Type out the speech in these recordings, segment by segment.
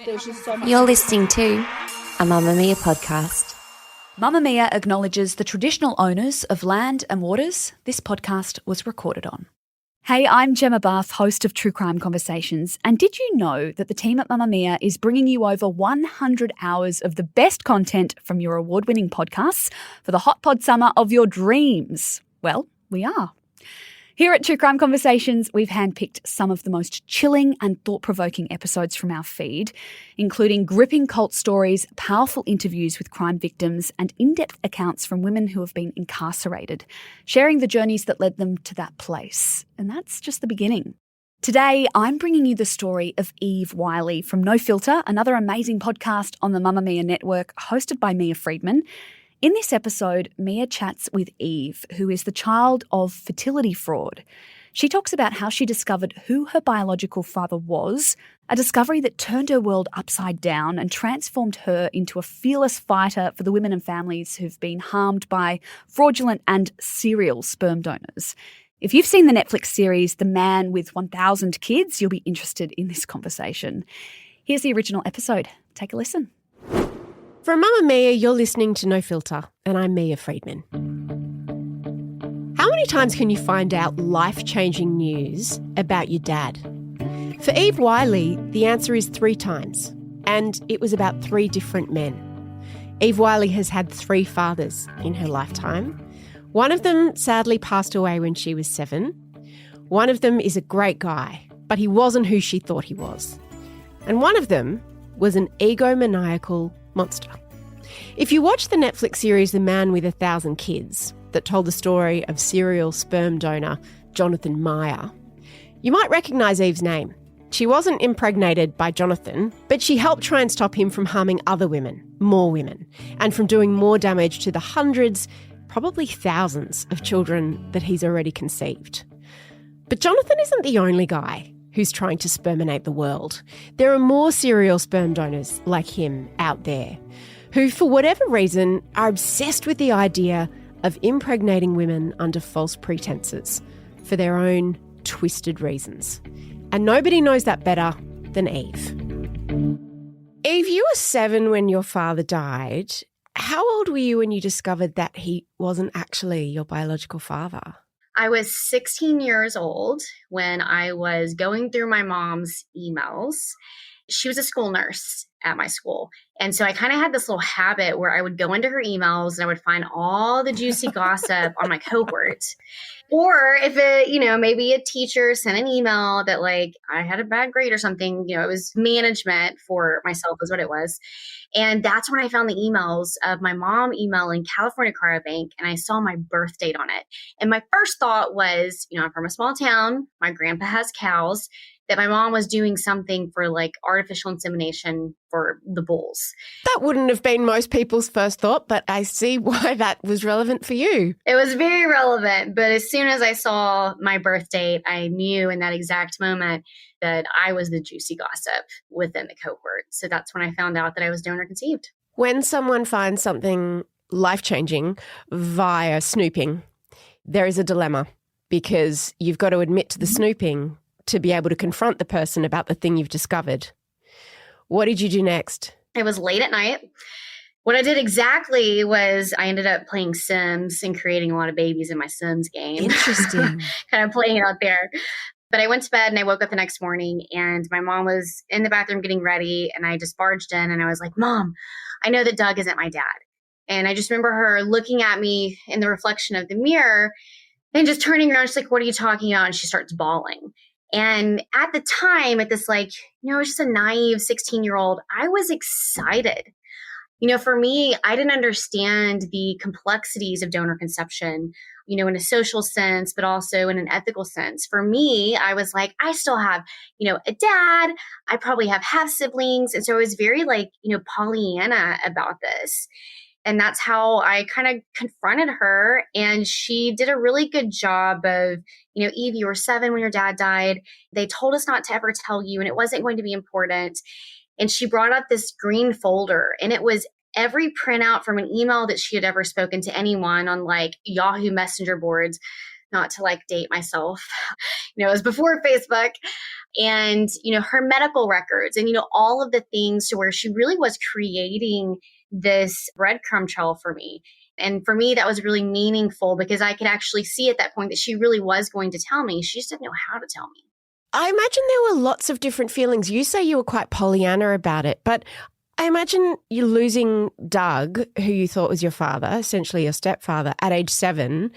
there's just so much. You're listening to a Mamma Mia podcast. Mamma Mia acknowledges the traditional owners of land and waters this podcast was recorded on. Hey, I'm Gemma Bath, host of True Crime Conversations, and did you know that the team at Mamma Mia is bringing you over 100 hours of the best content from your award-winning podcasts for the hot pod summer of your dreams? Well, we are. Here at True Crime Conversations, we've handpicked some of the most chilling and thought-provoking episodes from our feed, including gripping cult stories, powerful interviews with crime victims, and in-depth accounts from women who have been incarcerated, sharing the journeys that led them to that place. And that's just the beginning. Today, I'm bringing you the story of Eve Wiley from No Filter, another amazing podcast on the Mamma Mia network, hosted by Mia Freedman. In this episode, Mia chats with Eve, who is the child of fertility fraud. She talks about how she discovered who her biological father was, a discovery that turned her world upside down and transformed her into a fearless fighter for the women and families who've been harmed by fraudulent and serial sperm donors. If you've seen the Netflix series The Man with 1,000 Kids, you'll be interested in this conversation. Here's the original episode. Take a listen. From Mamma Mia, you're listening to No Filter, and I'm Mia Freedman. How many times can you find out life-changing news about your dad? For Eve Wiley, the answer is 3 times, and it was about 3 different men. Eve Wiley has had 3 fathers in her lifetime. One of them sadly passed away when she was 7. One of them is a great guy, but he wasn't who she thought he was. And one of them was an egomaniacal monster. If you watch the Netflix series The Man with 1,000 Kids, that told the story of serial sperm donor Jonathan Meyer, you might recognise Eve's name. She wasn't impregnated by Jonathan, but she helped try and stop him from harming other women, more women, and from doing more damage to the hundreds, probably thousands of children that he's already conceived. But Jonathan isn't the only guy who's trying to sperminate the world. There are more serial sperm donors like him out there who, for whatever reason, are obsessed with the idea of impregnating women under false pretenses for their own twisted reasons. And nobody knows that better than Eve. Eve, you were 7 when your father died. How old were you when you discovered that he wasn't actually your biological father? I was 16 years old when I was going through my mom's emails. She was a school nurse at my school. And so I kind of had this little habit where I would go into her emails and I would find all the juicy gossip on my cohort. Or if maybe a teacher sent an email that like I had a bad grade or something, it was management for myself is what it was. And that's when I found the emails of my mom emailing California Cryobank, and I saw my birth date on it. And my first thought was, I'm from a small town. My grandpa has cows. That my mom was doing something for like artificial insemination for the bulls. That wouldn't have been most people's first thought, but I see why that was relevant for you. It was very relevant, but as soon as I saw my birth date, I knew in that exact moment that I was the juicy gossip within the cohort. So that's when I found out that I was donor conceived. When someone finds something life-changing via snooping, there is a dilemma because you've got to admit to the snooping to be able to confront the person about the thing you've discovered. What did you do next? It was late at night. What I did exactly was I ended up playing Sims and creating a lot of babies in my Sims game. Interesting. Kind of playing it out there. But I went to bed and I woke up the next morning and my mom was in the bathroom getting ready and I just barged in and I was like, Mom, I know that Doug isn't my dad. And I just remember her looking at me in the reflection of the mirror and just turning around. She's like, what are you talking about? And she starts bawling. And at the time, at this just a naive 16-year-old, I was excited. For me, I didn't understand the complexities of donor conception, in a social sense, but also in an ethical sense. For me, I was like, I still have, a dad. I probably have half siblings. And so I was very Pollyanna about this. And that's how I kind of confronted her. And she did a really good job of, Eve, you were 7 when your dad died. They told us not to ever tell you, and it wasn't going to be important. And she brought up this green folder, and it was every printout from an email that she had ever spoken to anyone on Yahoo Messenger boards not to like date myself. It was before Facebook. And, her medical records and, all of the things to where she really was creating this breadcrumb trail for me. And for me, that was really meaningful because I could actually see at that point that she really was going to tell me. She just didn't know how to tell me. I imagine there were lots of different feelings. You say you were quite Pollyanna about it, but I imagine you losing Doug, who you thought was your father, essentially your stepfather, at age 7.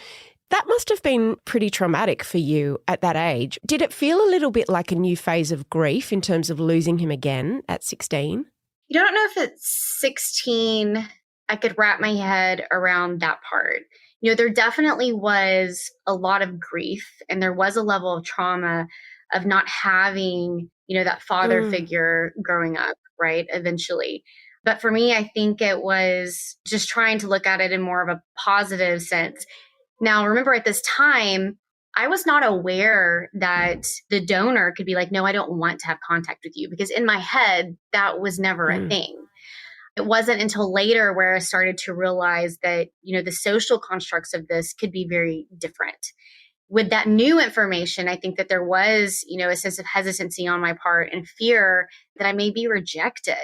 That must have been pretty traumatic for you at that age. Did it feel a little bit like a new phase of grief in terms of losing him again at 16? I don't know if at 16 I could wrap my head around that part. There definitely was a lot of grief and there was a level of trauma of not having, that father figure growing up, right, eventually. But for me, I think it was just trying to look at it in more of a positive sense. Now, remember at this time, I was not aware that the donor could be like, no, I don't want to have contact with you, because in my head, that was never a thing. It wasn't until later where I started to realize that, the social constructs of this could be very different. With that new information, I think that there was, a sense of hesitancy on my part and fear that I may be rejected.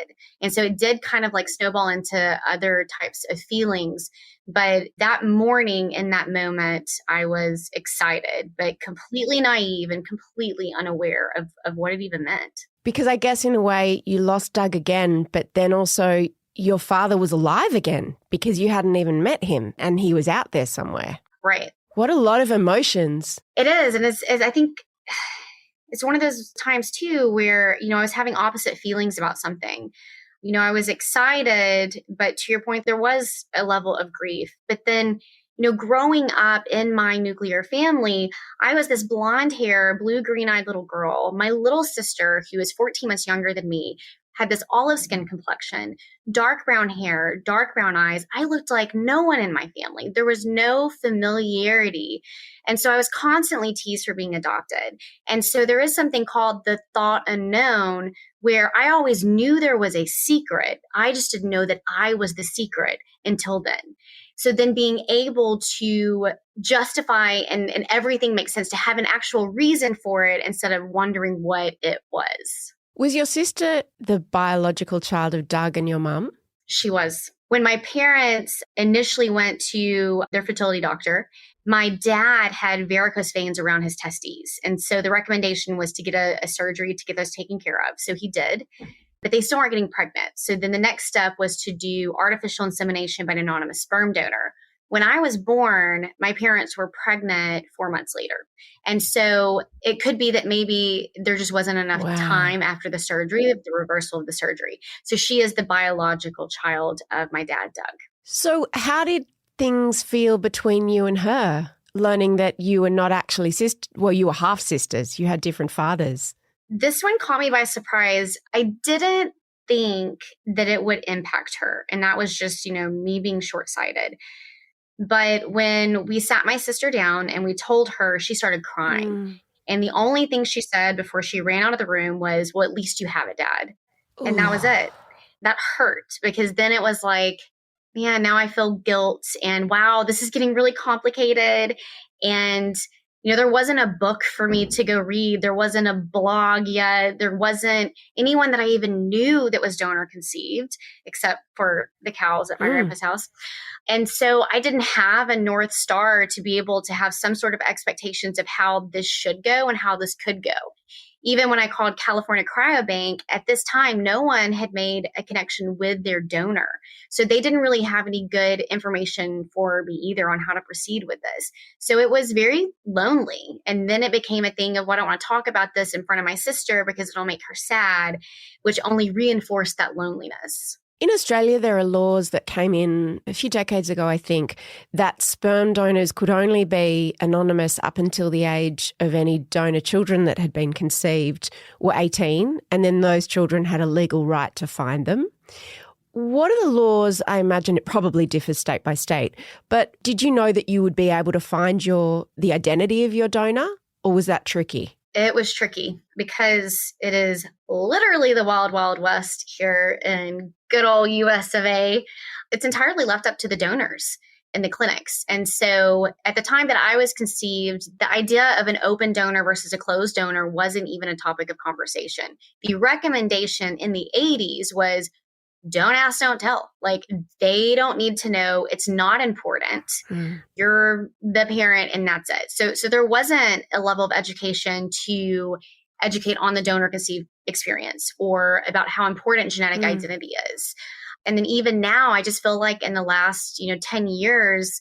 And so it did kind of like snowball into other types of feelings. But that morning, in that moment, I was excited, but completely naive and completely unaware of what it even meant. Because I guess in a way you lost Doug again, but then also your father was alive again because you hadn't even met him and he was out there somewhere. Right. What a lot of emotions. It is. And I think it's one of those times too where, I was having opposite feelings about something. I was excited, but to your point, there was a level of grief. But then, growing up in my nuclear family, I was this blonde hair, blue, green-eyed little girl. My little sister, who was 14 months younger than me, had this olive skin complexion, dark brown hair, dark brown eyes. I looked like no one in my family. There was no familiarity. And so I was constantly teased for being adopted. And so there is something called the thought unknown, where I always knew there was a secret. I just didn't know that I was the secret until then. So then being able to justify and everything makes sense, to have an actual reason for it instead of wondering what it was. Was your sister the biological child of Doug and your mum? She was. When my parents initially went to their fertility doctor, my dad had varicose veins around his testes. And so the recommendation was to get a surgery to get those taken care of. So he did, but they still weren't getting pregnant. So then the next step was to do artificial insemination by an anonymous sperm donor. When I was born, my parents were pregnant 4 months later. And so it could be that maybe there just wasn't enough time after the surgery, the reversal of the surgery. So she is the biological child of my dad, Doug. So how did things feel between you and her, learning that you were not actually you were half sisters, you had different fathers? This one caught me by surprise. I didn't think that it would impact her. And that was just, me being short-sighted. But when we sat my sister down and we told her, she started crying. And the only thing she said before she ran out of the room was, well, at least you have a dad. And that was it. That hurt, because then it was like, man, now I feel guilt and wow, this is getting really complicated. And, there wasn't a book for me to go read. There wasn't a blog yet. There wasn't anyone that I even knew that was donor conceived, except for the cows at my grandpa's house. And so I didn't have a North Star to be able to have some sort of expectations of how this should go and how this could go. Even when I called California Cryobank, at this time, no one had made a connection with their donor. So they didn't really have any good information for me either on how to proceed with this. So it was very lonely. And then it became a thing of, well, I don't want to talk about this in front of my sister because it'll make her sad, which only reinforced that loneliness. In Australia, there are laws that came in a few decades ago, I think, that sperm donors could only be anonymous up until the age of any donor children that had been conceived were 18, and then those children had a legal right to find them. What are the laws? I imagine it probably differs state by state, but did you know that you would be able to find the identity of your donor, or was that tricky? It was tricky because it is literally the wild, wild west here in good old US of A. It's entirely left up to the donors. in the clinics. And so at the time that I was conceived, the idea of an open donor versus a closed donor wasn't even a topic of conversation. The recommendation in the 80s was don't ask, don't tell. Like, they don't need to know. It's not important. You're the parent and that's it. So there wasn't a level of education to educate on the donor conceived experience or about how important genetic identity is. And then even now, I just feel like in the last, 10 years,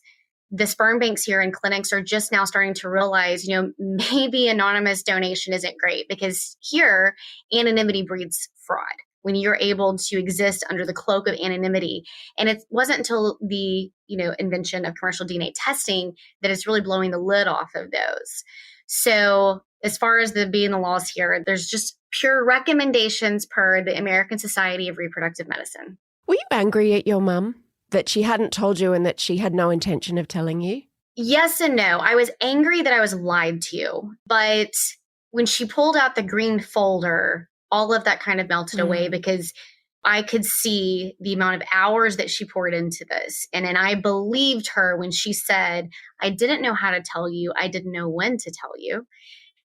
the sperm banks here in clinics are just now starting to realize, maybe anonymous donation isn't great, because here anonymity breeds fraud when you're able to exist under the cloak of anonymity. And it wasn't until the, invention of commercial DNA testing that it's really blowing the lid off of those. So as far as being the laws here, there's just pure recommendations per the American Society of Reproductive Medicine. Were you angry at your mum that she hadn't told you and that she had no intention of telling you? Yes and no. I was angry that I was lied to. But when she pulled out the green folder, all of that kind of melted away, because I could see the amount of hours that she poured into this. And then I believed her when she said, I didn't know how to tell you. I didn't know when to tell you.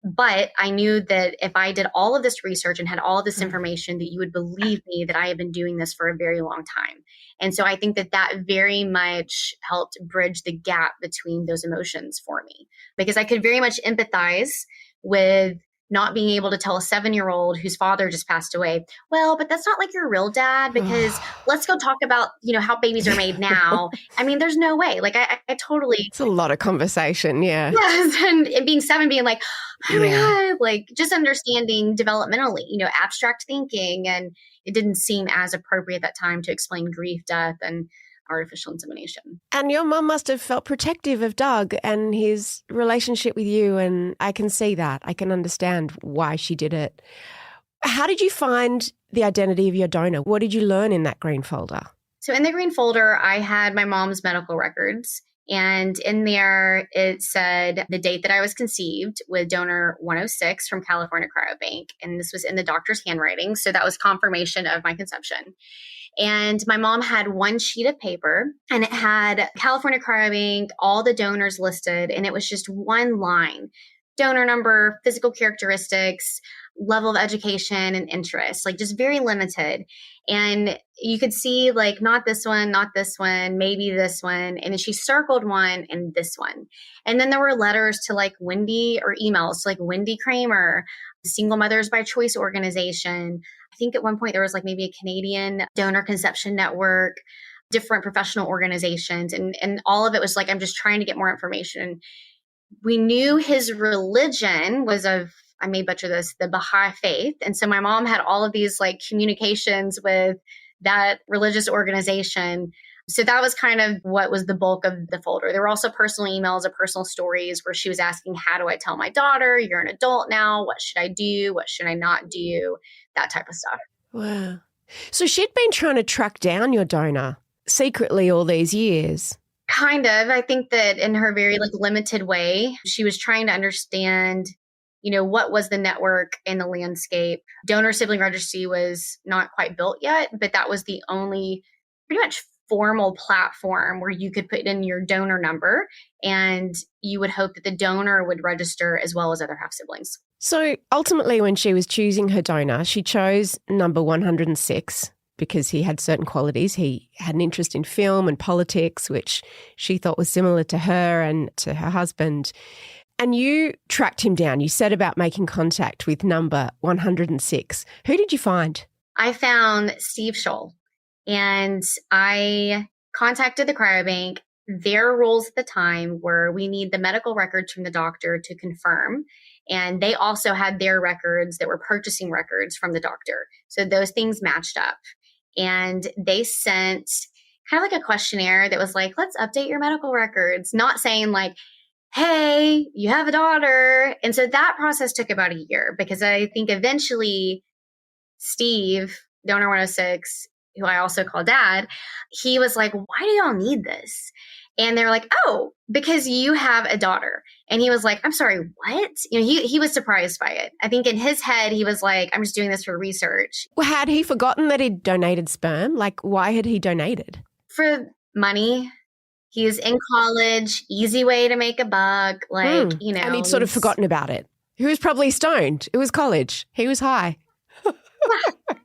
But I knew that if I did all of this research and had all of this information, that you would believe me that I have been doing this for a very long time. And so I think that very much helped bridge the gap between those emotions for me, because I could very much empathize with not being able to tell a 7-year-old whose father just passed away, well, but that's not like your real dad, because let's go talk about, how babies are made now. I mean, there's no way. Like, I totally. It's a lot of conversation. Yeah. Yes. And being 7, being like, oh my God, like just understanding developmentally, abstract thinking. And it didn't seem as appropriate at that time to explain grief, death, and artificial insemination. And your mum must have felt protective of Doug and his relationship with you. And I can see that. I can understand why she did it. How did you find the identity of your donor? What did you learn in that green folder? So in the green folder, I had my mom's medical records. And in there, it said the date that I was conceived with donor 106 from California Cryobank. And this was in the doctor's handwriting. So that was confirmation of my conception. And my mom had one sheet of paper, and it had California Cryobank, all the donors listed, and it was just one line: donor number, physical characteristics, level of education and interest, like just very limited. And you could see like, not this one, maybe this one. And then she circled one and this one. And then there were letters to like Wendy, or emails to like Wendy Kramer, Single Mothers by Choice organization. I think at one point there was like maybe a Canadian donor conception network, different professional organizations. And all of it was like, I'm just trying to get more information. We knew his religion was I may butcher this, the Baha'i faith. And so my mom had all of these like communications with that religious organization. So that was kind of what was the bulk of the folder. There were also personal emails of personal stories where she was asking, how do I tell my daughter, you're an adult now? What should I do? What should I not do? That type of stuff. Wow. So she'd been trying to track down your donor secretly all these years. Kind of. I think that in her very like limited way, she was trying to understand, what was the network in the landscape. Donor sibling registry was not quite built yet, but that was the only pretty much formal platform where you could put in your donor number and you would hope that the donor would register as well as other half siblings. So ultimately, when she was choosing her donor, she chose number 106 because he had certain qualities. He had an interest in film and politics, which she thought was similar to her and to her husband. And you tracked him down. You set about making contact with number 106. Who did you find? I found Steve Scholl, and I contacted the cryobank. Their rules at the time were we need the medical records from the doctor to confirm. And they also had their records that were purchasing records from the doctor. So those things matched up. And they sent kind of like a questionnaire that was like, let's update your medical records, not saying like, hey, you have a daughter. And so that process took about a year, because I think eventually Steve, donor 106, who I also call dad, he was like, why do y'all need this? And they're like, oh, because you have a daughter. And he was like, I'm sorry, what? He was surprised by it. I think in his head, he was like, I'm just doing this for research. Well, had he forgotten that he'd donated sperm? Like, why had he donated? For money. He was in college, easy way to make a buck, like, And he'd sort of forgotten about it. He was probably stoned. It was college. He was high.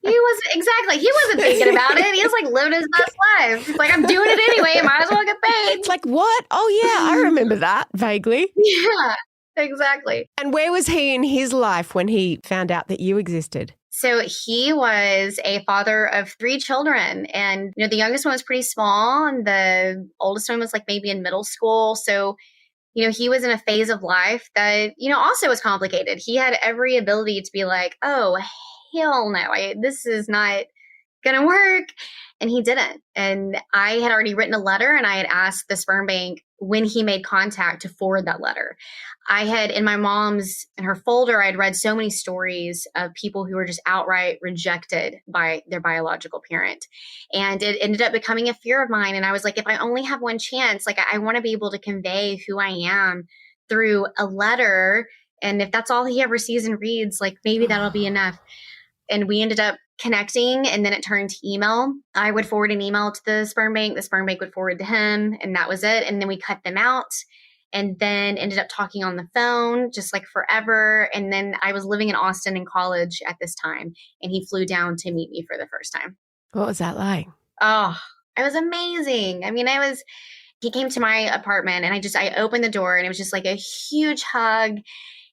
He wasn't thinking about it. He was like living his best life. He's like, I'm doing it anyway. Might as well get paid. It's like, what? Oh, yeah, I remember that vaguely. Yeah, exactly. And where was he in his life when he found out that you existed? So he was a father of 3 children, and the youngest one was pretty small, and the oldest one was like maybe in middle school. So he was in a phase of life that also was complicated. He had every ability to be like, oh hell no, this is not gonna work, and he didn't. And I had already written a letter, and I had asked the sperm bank when he made contact to forward that letter. I had, in my mom's, in her folder, I'd read so many stories of people who were just outright rejected by their biological parent. And it ended up becoming a fear of mine. And I was like, if I only have one chance, like I want to be able to convey who I am through a letter. And if that's all he ever sees and reads, like maybe that'll be enough. And we ended up connecting, and then it turned to email. I would forward an email to the sperm bank. The sperm bank would forward to him, and that was it. And then we cut them out, and then ended up talking on the phone just like forever. And then I was living in Austin in college at this time, and he flew down to meet me for the first time. What was that like? Oh, it was amazing. I mean, he came to my apartment, and I opened the door, and it was just like a huge hug.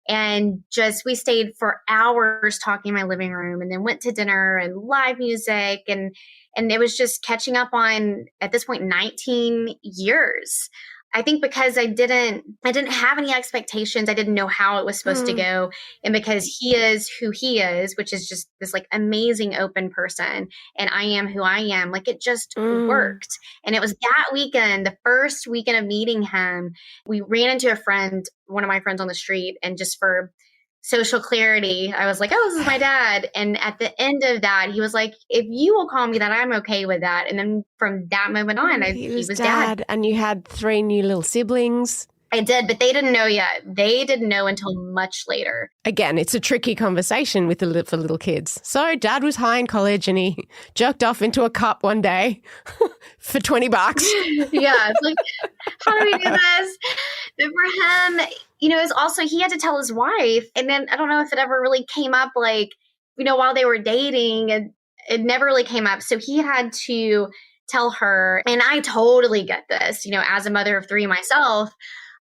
And we stayed for hours talking in my living room, and then went to dinner and live music. And it was just catching up on, at this point, 19 years. I think because I didn't have any expectations. I didn't know how it was supposed to go. And because he is who he is, which is just this like amazing open person, and I am who I am, like it just worked. And it was that weekend, the first weekend of meeting him, we ran into a friend, one of my friends on the street, and just for social clarity, I was like, oh, this is my dad. And at the end of that, he was like, if you will call me that, I'm okay with that. And then from that moment on, he was dad. And you had 3 new little siblings. I did, but they didn't know yet. They didn't know until much later. Again, it's a tricky conversation for little kids. So dad was high in college, and he jerked off into a cup one day for $20. Yeah, it's like, how do we do this? But for him, it was also, he had to tell his wife. And then I don't know if it ever really came up, like, while they were dating, it never really came up. So he had to tell her, and I totally get this, as a mother of 3 myself,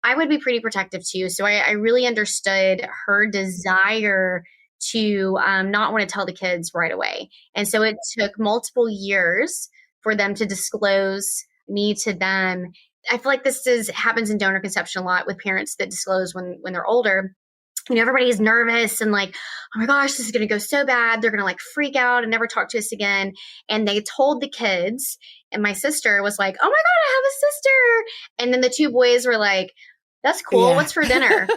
I would be pretty protective too. So I really understood her desire to not want to tell the kids right away. And so it took multiple years for them to disclose me to them. I feel like this happens in donor conception a lot with parents that disclose when they're older. Everybody's nervous and like, oh my gosh, this is going to go so bad. They're going to like freak out and never talk to us again. And they told the kids, and my sister was like, oh my God, I have a sister. And then the 2 boys were like, that's cool. Yeah. What's for dinner?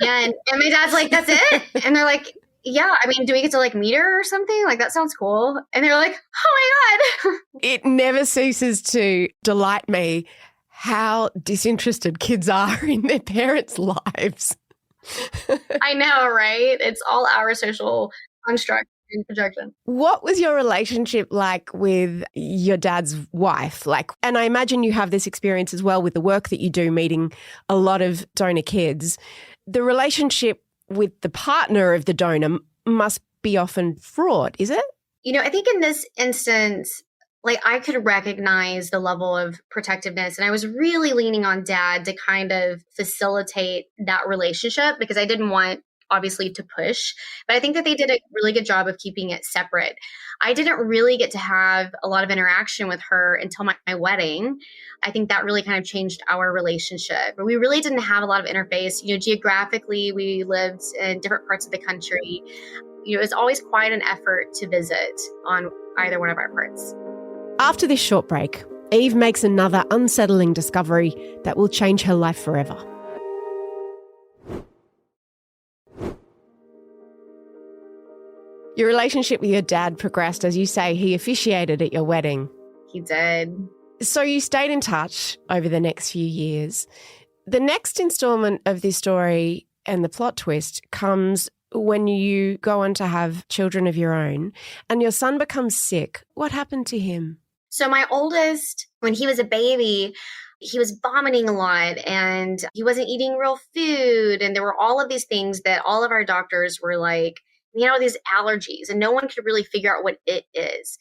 and my dad's like, that's it? And they're like, yeah, I mean, do we get to like meet her or something? Like, that sounds cool. And they're like, oh my God. It never ceases to delight me how disinterested kids are in their parents' lives. I know, right? It's all our social construct and projection. What was your relationship like with your dad's wife? And I imagine you have this experience as well with the work that you do, meeting a lot of donor kids. The relationship with the partner of the donor must be often fraught, is it? I think in this instance, like I could recognize the level of protectiveness, and I was really leaning on dad to kind of facilitate that relationship because I didn't want, obviously, to push, but I think that they did a really good job of keeping it separate. I didn't really get to have a lot of interaction with her until my wedding. I think that really kind of changed our relationship, but we really didn't have a lot of interface. Geographically, we lived in different parts of the country. It was always quite an effort to visit on either one of our parts. After this short break, Eve makes another unsettling discovery that will change her life forever. Your relationship with your dad progressed, as you say. He officiated at your wedding. He did. So you stayed in touch over the next few years. The next installment of this story and the plot twist comes when you go on to have children of your own and your son becomes sick. What happened to him? So my oldest, when he was a baby, he was vomiting a lot and he wasn't eating real food. And there were all of these things that all of our doctors were like, these allergies, and no one could really figure out what it is.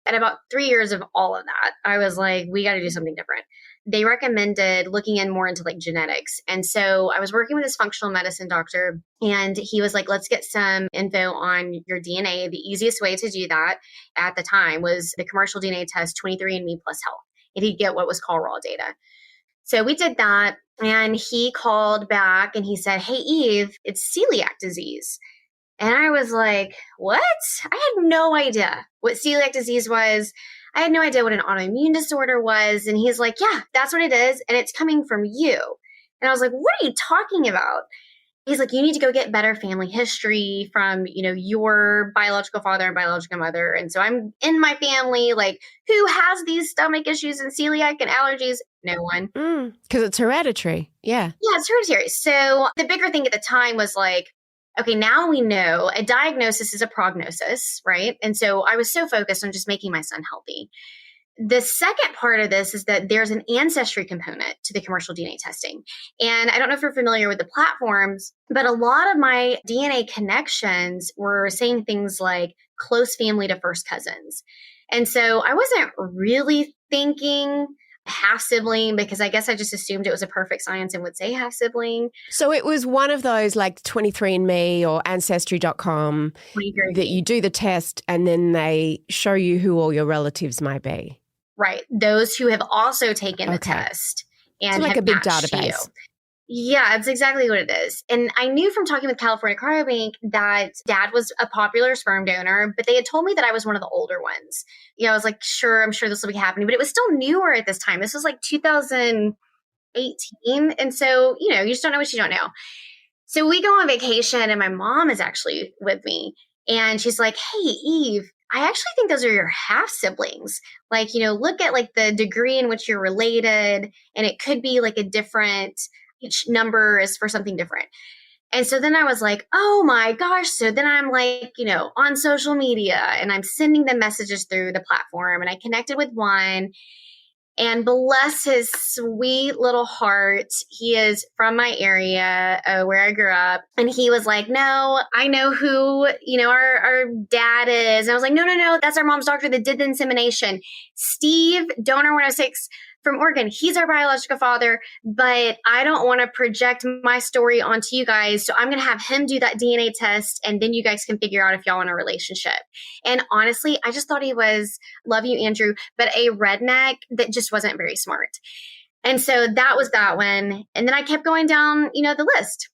And about 3 years of all of that, I was like, we got to do something different. They recommended looking in more into like genetics. And so I was working with this functional medicine doctor, and he was like, let's get some info on your DNA. The easiest way to do that at the time was the commercial DNA test, 23andMe plus Health. And he'd get what was called raw data. So we did that, and he called back and he said, hey, Eve, it's celiac disease. And I was like, what? I had no idea what celiac disease was. I had no idea what an autoimmune disorder was. And he's like, yeah, that's what it is. And it's coming from you. And I was like, what are you talking about? He's like, you need to go get better family history from, your biological father and biological mother. And so I'm in my family, like, who has these stomach issues and celiac and allergies? No one. Because it's hereditary. Yeah. Yeah, it's hereditary. So the bigger thing at the time was like, okay, now we know a diagnosis is a prognosis, right? And so I was so focused on just making my son healthy. The second part of this is that there's an ancestry component to the commercial DNA testing. And I don't know if you're familiar with the platforms, but a lot of my DNA connections were saying things like close family to first cousins. And so I wasn't really thinking half sibling, because I guess I just assumed it was a perfect science and would say half sibling. So it was one of those like 23andMe or Ancestry.com that you do the test and then they show you who all your relatives might be. Right. Those who have also taken the test. And so like have a big matched database. You. Yeah, it's exactly what it is. And I knew from talking with California Cryobank that dad was a popular sperm donor, but they had told me that I was one of the older ones. I was like, sure, I'm sure this will be happening, but it was still newer at this time. This was like 2018. And so, you just don't know what you don't know. So we go on vacation and my mom is actually with me and she's like, hey, Eve, I actually think those are your half siblings. Like, look at like the degree in which you're related, and it could be like a different, each number is for something different. And so then I was like, oh my gosh. So then I'm like, on social media and I'm sending them messages through the platform, and I connected with one, and bless his sweet little heart, he is from my area where I grew up. And he was like, no, I know who, our dad is. And I was like, no, that's our mom's doctor that did the insemination. Steve, donor 106 from Oregon. He's our biological father, but I don't want to project my story onto you guys. So I'm going to have him do that DNA test, and then you guys can figure out if y'all want a relationship. And honestly, I just thought he was, love you, Andrew, but a redneck that just wasn't very smart. And so that was that one. And then I kept going down, the list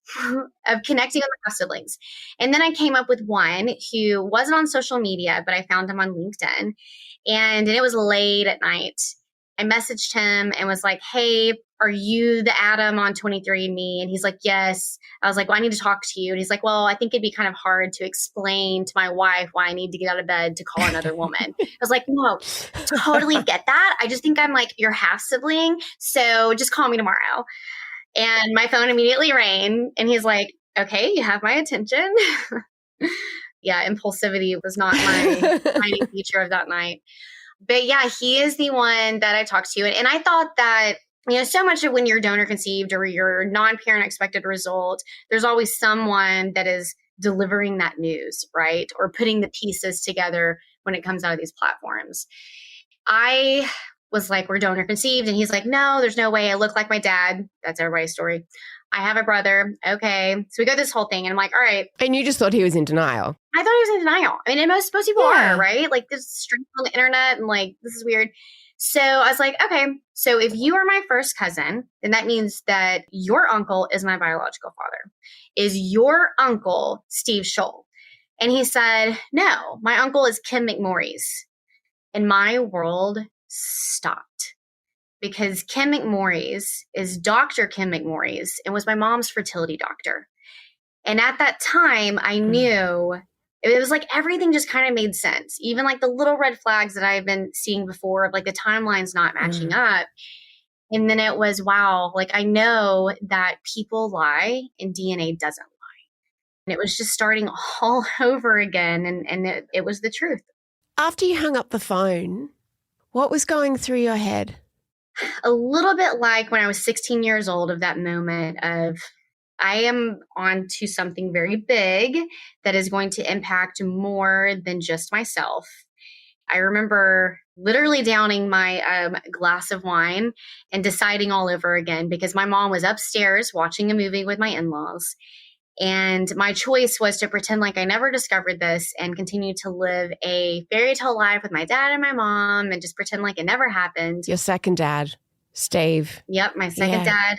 of connecting with my siblings. And then I came up with one who wasn't on social media, but I found him on LinkedIn. And it was late at night. I messaged him and was like, hey, are you the Adam on 23andMe? And he's like, yes. I was like, well, I need to talk to you. And he's like, well, I think it'd be kind of hard to explain to my wife why I need to get out of bed to call another woman. I was like, no, totally get that. I just think I'm like your half sibling. So just call me tomorrow. And my phone immediately rang and he's like, okay, you have my attention. Yeah, impulsivity was not my defining feature of that night. But yeah, he is the one that I talked to. And I thought that, so much of when you're donor conceived or your non-parent expected result, there's always someone that is delivering that news, right? Or putting the pieces together when it comes out of these platforms. I was like, we're donor conceived. And he's like, no, there's no way. I look like my dad. That's everybody's story. I have a brother. Okay. So we go this whole thing and I'm like, all right. And you just thought he was in denial. I thought he was in denial. I mean, and most people are, right? Like this stream on the internet and like, this is weird. So I was like, okay, so if you are my first cousin, then that means that your uncle is my biological father. Is your uncle Steve Scholl? And he said, no, my uncle is Kim McMorris. And my world stopped. Because Kim McMorris is Dr. Kim McMorris and was my mom's fertility doctor. And at that time, I knew it was like everything just kind of made sense. Even like the little red flags that I've been seeing before of like the timelines not matching up. And then it was, wow, like I know that people lie and DNA doesn't lie. And it was just starting all over again. And it was the truth. After you hung up the phone, what was going through your head? A little bit like when I was 16 years old, of that moment of, I am on to something very big that is going to impact more than just myself. I remember literally downing my glass of wine and deciding all over again, because my mom was upstairs watching a movie with my in-laws. And my choice was to pretend like I never discovered this and continue to live a fairy tale life with my dad and my mom and just pretend like it never happened. Your second dad, Steve. Yep, my second dad.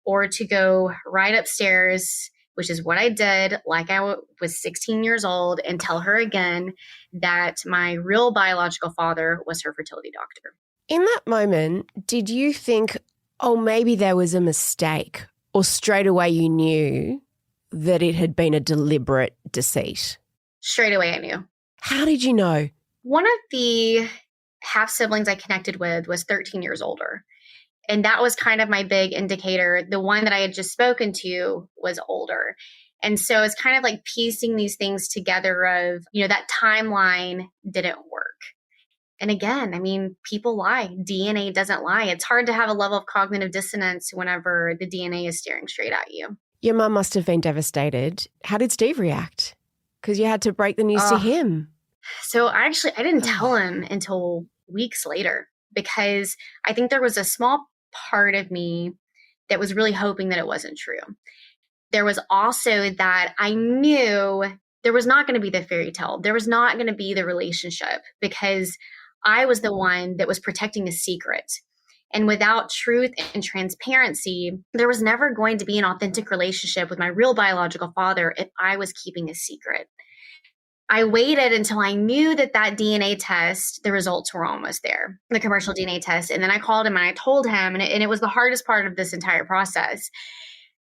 Or to go right upstairs, which is what I did, like I was 16 years old, and tell her again that my real biological father was her fertility doctor. In that moment, did you think, oh, maybe there was a mistake, or straight away you knew that it had been a deliberate deceit? Straight away I knew. How did you know? One of the half-siblings I connected with was 13 years older. And that was kind of my big indicator. The one that I had just spoken to was older. And so it's kind of like piecing these things together of, that timeline didn't work. And again, I mean, people lie. DNA doesn't lie. It's hard to have a level of cognitive dissonance whenever the DNA is staring straight at you. Your mum must have been devastated. How did Steve react? Because you had to break the news to him. So I didn't tell him until weeks later, because I think there was a small part of me that was really hoping that it wasn't true. There was also that I knew there was not going to be the fairy tale. There was not going to be the relationship, because I was the one that was protecting a secret. And without truth and transparency, there was never going to be an authentic relationship with my real biological father if I was keeping a secret. I waited until I knew that DNA test, the results were almost there, the commercial DNA test. And then I called him and I told him, and it was the hardest part of this entire process.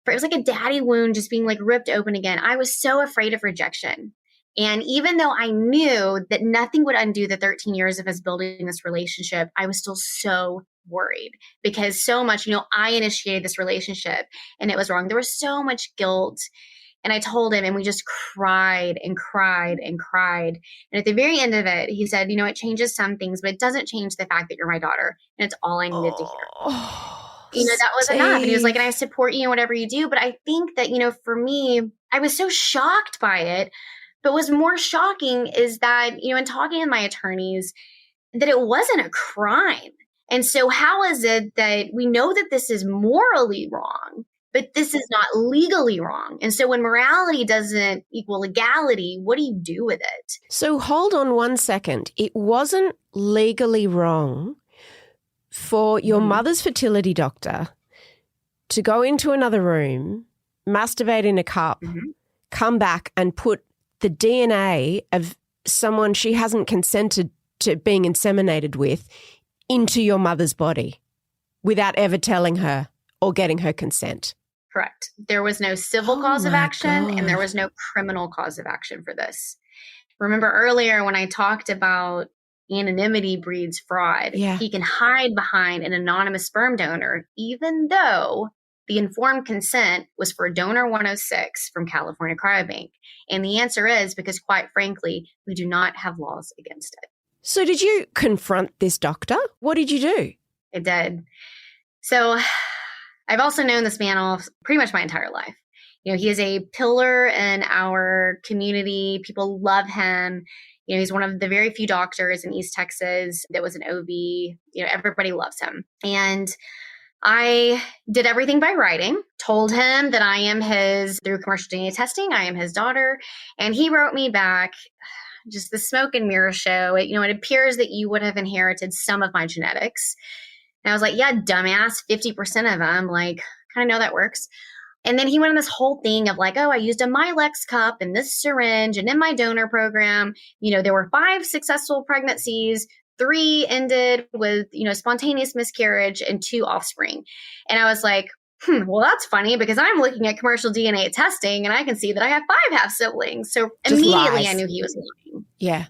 But it was like a daddy wound just being like ripped open again. I was so afraid of rejection. And even though I knew that nothing would undo the 13 years of us building this relationship, I was still so worried, because so much, I initiated this relationship and it was wrong. There was so much guilt. And I told him, and we just cried and cried and cried. And at the very end of it, he said, it changes some things, but it doesn't change the fact that you're my daughter. And it's all I needed to hear. That was enough. And he was like, and I support you in whatever you do. But I think that, for me, I was so shocked by it. But what's more shocking is that, in talking to my attorneys, that it wasn't a crime. And so how is it that we know that this is morally wrong, but this is not legally wrong? And so when morality doesn't equal legality, what do you do with it? So hold on one second. It wasn't legally wrong for your mother's fertility doctor to go into another room, masturbate in a cup, come back and put the DNA of someone she hasn't consented to being inseminated with into your mother's body without ever telling her or getting her consent. Correct. There was no civil cause of action and there was no criminal cause of action for this. Remember earlier when I talked about anonymity breeds fraud, he can hide behind an anonymous sperm donor, even though the informed consent was for donor 106 from California Cryobank. And the answer is because, quite frankly, we do not have laws against it. So did you confront this doctor? What did you do? I did. So I've also known this man pretty much my entire life. He is a pillar in our community. People love him. He's one of the very few doctors in East Texas that was an OB. Everybody loves him. And I did everything by writing, told him that I am through commercial DNA testing, I am his daughter. And he wrote me back, just the smoke and mirror show. It appears that you would have inherited some of my genetics. And I was like, yeah, dumbass, 50% of them. Like, kind of know that works. And then he went on this whole thing of like, oh, I used a Milex cup and this syringe. And in my donor program, there were 5 successful pregnancies, 3 ended with, spontaneous miscarriage and 2 offspring. And I was like, well, that's funny because I'm looking at commercial DNA testing and I can see that I have 5 half siblings. So just immediately I knew he was lying. Yeah.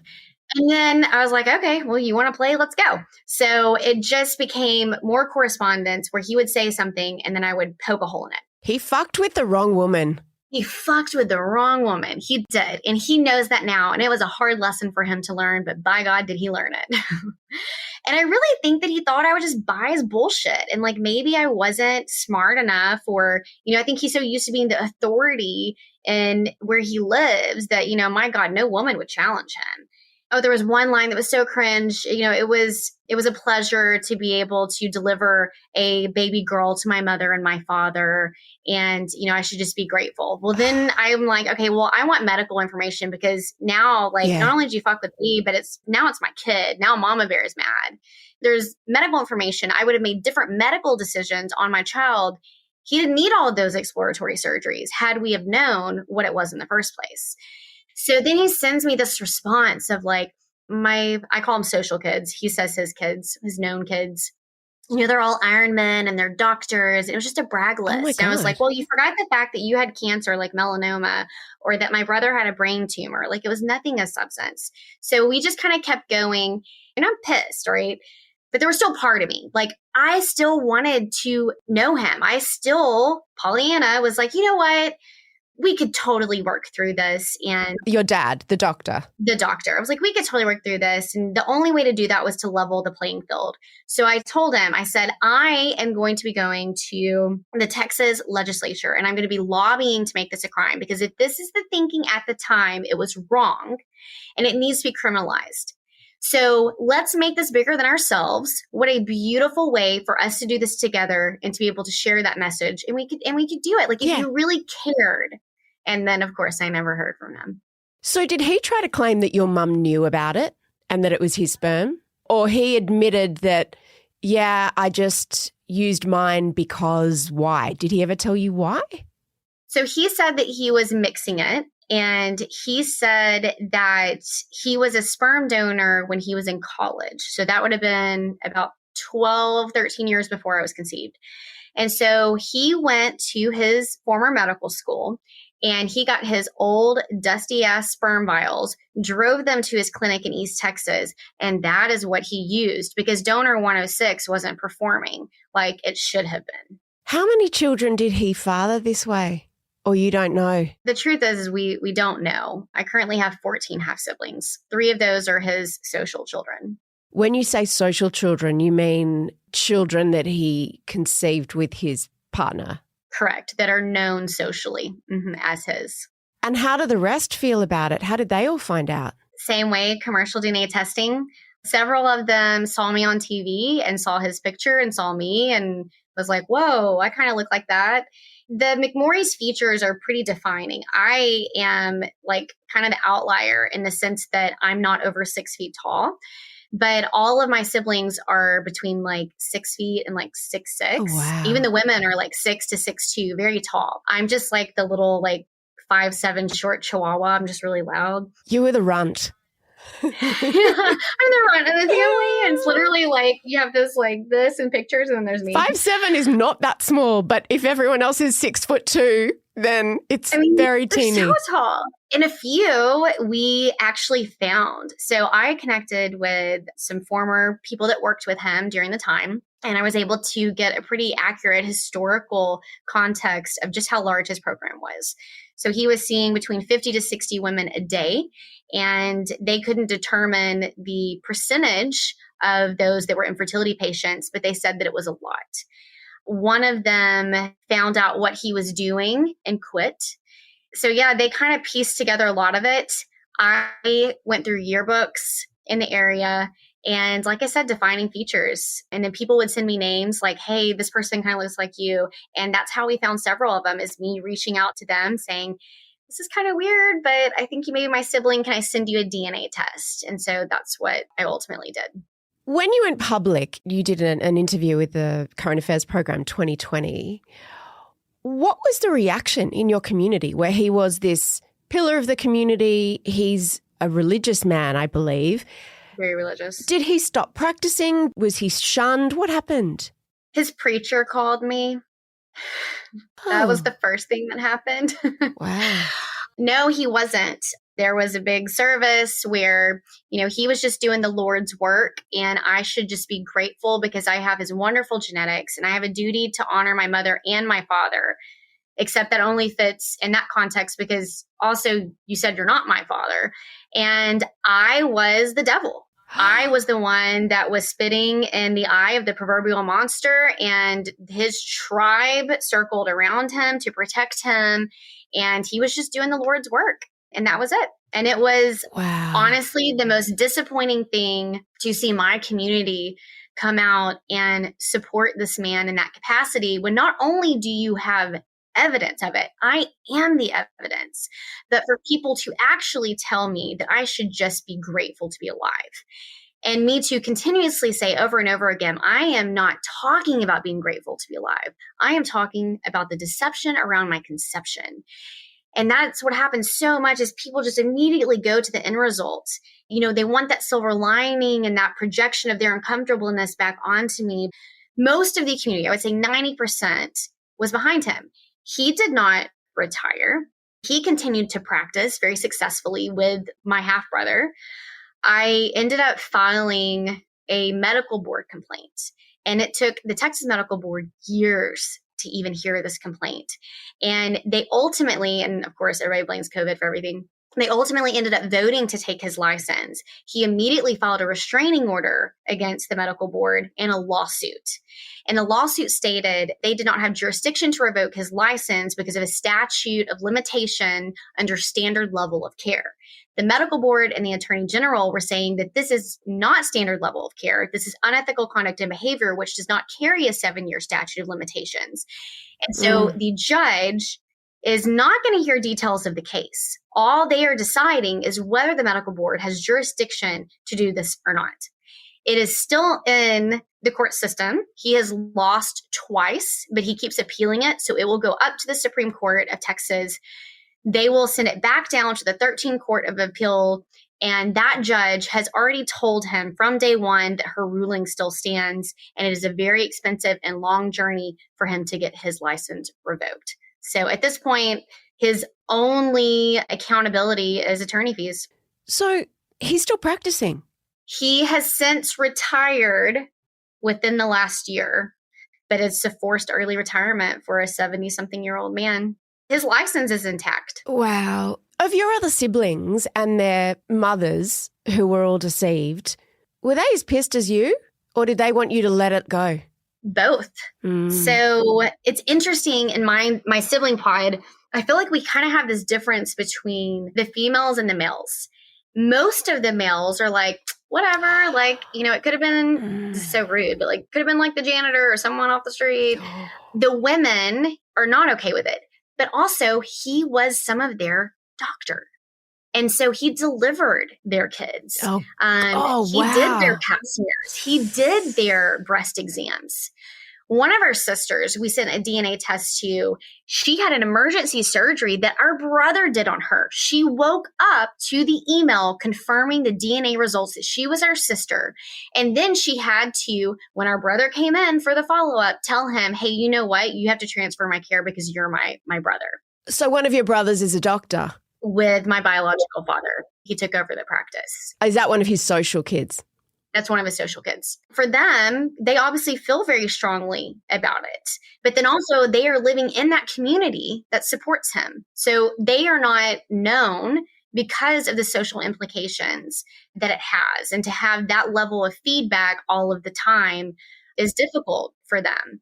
And then I was like, okay, well, you want to play? Let's go. So it just became more correspondence where he would say something and then I would poke a hole in it. He fucked with the wrong woman. He fucked with the wrong woman. He did. And he knows that now. And it was a hard lesson for him to learn, but by God, did he learn it. And I really think that he thought I would just buy his bullshit. And like, maybe I wasn't smart enough, or, I think he's so used to being the authority in where he lives that, my God, no woman would challenge him. Oh, there was one line that was so cringe. It was a pleasure to be able to deliver a baby girl to my mother and my father. And, I should just be grateful. Well, then I'm like, okay, well, I want medical information, because now, like, not only did you fuck with me, but it's my kid. Now Mama Bear is mad. There's medical information. I would have made different medical decisions on my child. He didn't need all of those exploratory surgeries had we have known what it was in the first place. So then he sends me this response of like, I call them social kids. He says his kids, his known kids, they're all Iron Men and they're doctors. It was just a brag list. And I was like, well, you forgot the fact that you had cancer, like melanoma, or that my brother had a brain tumor. Like, it was nothing of substance. So we just kind of kept going, and I'm pissed, right? But there was still part of me. Like, I still wanted to know him. Pollyanna was like, you know what? We could totally work through this. And your dad, the doctor. I was like, we could totally work through this. And the only way to do that was to level the playing field. So I told him, I said, I am going to be going to the Texas legislature, and I'm going to be lobbying to make this a crime, because if this is the thinking at the time, it was wrong and it needs to be criminalized. So let's make this bigger than ourselves. What a beautiful way for us to do this together and to be able to share that message. And we could do it. Like, if you really cared. And then, of course, I never heard from him. So did he try to claim that your mum knew about it and that it was his sperm? Or he admitted that, yeah, I just used mine because why? Did he ever tell you why? So he said that he was mixing it. And he said that he was a sperm donor when he was in college. So that would have been about 12, 13 years before I was conceived. And so he went to his former medical school, and he got his old dusty ass sperm vials, drove them to his clinic in East Texas. And that is what he used, because donor 106 wasn't performing like it should have been. How many children did he father this way? Or you don't know? The truth is we don't know. I currently have 14 half-siblings. 3 of those are his social children. When you say social children, you mean children that he conceived with his partner? Correct, that are known socially as his. And how do the rest feel about it? How did they all find out? Same way, commercial DNA testing. Several of them saw me on TV and saw his picture and saw me and was like, whoa, I kind of look like that. The McMorrie's features are pretty defining. I am like kind of the outlier in the sense that I'm not over 6 feet tall, but all of my siblings are between like 6 feet and like 6'6". Oh, wow. Even the women are like 6 to 6'2", very tall. I'm just like the little like 5'7" short chihuahua. I'm just really loud. You were the runt. I'm the runt of the family, and it's literally like you have this like this in pictures, and then there's me. 5'7" is not that small, but if everyone else is 6'2", then it's very teeny. So tall. In a few, we actually found. So I connected with some former people that worked with him during the time, and I was able to get a pretty accurate historical context of just how large his program was. So he was seeing between 50 to 60 women a day, and they couldn't determine the percentage of those that were infertility patients, but they said that it was a lot. One of them found out what he was doing and quit. So yeah, they kind of pieced together a lot of it. I went through yearbooks in the area, and like I said, defining features. And then people would send me names like, hey, this person kind of looks like you. And that's how we found several of them, is me reaching out to them saying, this is kind of weird, but I think you may be my sibling. Can I send you a DNA test? And so that's what I ultimately did. When you went public, you did an interview with the Current Affairs program 2020. What was the reaction in your community, where he was this pillar of the community? He's a religious man, I believe. Very religious. Did he stop practicing? Was he shunned? What happened? His preacher called me. That was the first thing that happened. Wow. No, he wasn't. There was a big service where, he was just doing the Lord's work, and I should just be grateful because I have his wonderful genetics, and I have a duty to honor my mother and my father, except that only fits in that context because also you said you're not my father. And I was the devil. I was the one that was spitting in the eye of the proverbial monster, and his tribe circled around him to protect him. And he was just doing the Lord's work. And that was it. And it was honestly the most disappointing thing to see my community come out and support this man in that capacity, when not only do you have evidence of it, I am the evidence, but for people to actually tell me that I should just be grateful to be alive. And me to continuously say over and over again, I am not talking about being grateful to be alive. I am talking about the deception around my conception. And that's what happens so much, is people just immediately go to the end result. You know, they want that silver lining and that projection of their uncomfortableness back onto me. Most of the community, I would say 90%, was behind him. He did not retire. He continued to practice very successfully with my half-brother. I ended up filing a medical board complaint, and it took the Texas Medical Board years to even hear this complaint. And they ultimately, and of course, everybody blames COVID for everything, they ultimately ended up voting to take his license. He immediately filed a restraining order against the medical board and a lawsuit. And the lawsuit stated they did not have jurisdiction to revoke his license because of a statute of limitation under standard level of care. The medical board and the attorney general were saying that this is not standard level of care. This is unethical conduct and behavior, which does not carry a 7-year statute of limitations. And so the judge is not going to hear details of the case. All they are deciding is whether the medical board has jurisdiction to do this or not. It is still in the court system. He has lost twice, but he keeps appealing it. So it will go up to the Supreme Court of Texas. They will send it back down to the 13th Court of Appeal. And that judge has already told him from day one that her ruling still stands. And it is a very expensive and long journey for him to get his license revoked. So at this point, his only accountability is attorney fees. So he's still practicing? He has since retired within the last year, but it's a forced early retirement for a 70-something-year-old man. His license is intact. Wow. Of your other siblings and their mothers who were all deceived, were they as pissed as you, or did they want you to let it go? Both. So it's interesting in my sibling pod, I feel like we kind of have this difference between the females and the males. Most of the males are like, whatever, like, you know, it could have been so rude, but like, could have been like the janitor or someone off the street. The women are not okay with it. But also, he was some of their doctor. And so he delivered their kids. He did their pap smears. He did their breast exams. One of our sisters, we sent a DNA test to. She had an emergency surgery that our brother did on her. She woke up to the email confirming the DNA results that she was our sister. And then she had to, when our brother came in for the follow-up, tell him, hey, you know what? You have to transfer my care because you're my brother. So one of your brothers is a doctor? With my biological father. He took over the practice. Is that one of his social kids? That's one of his social kids. For them, they obviously feel very strongly about it. But then also they are living in that community that supports him. So they are not known because of the social implications that it has. And to have that level of feedback all of the time is difficult for them.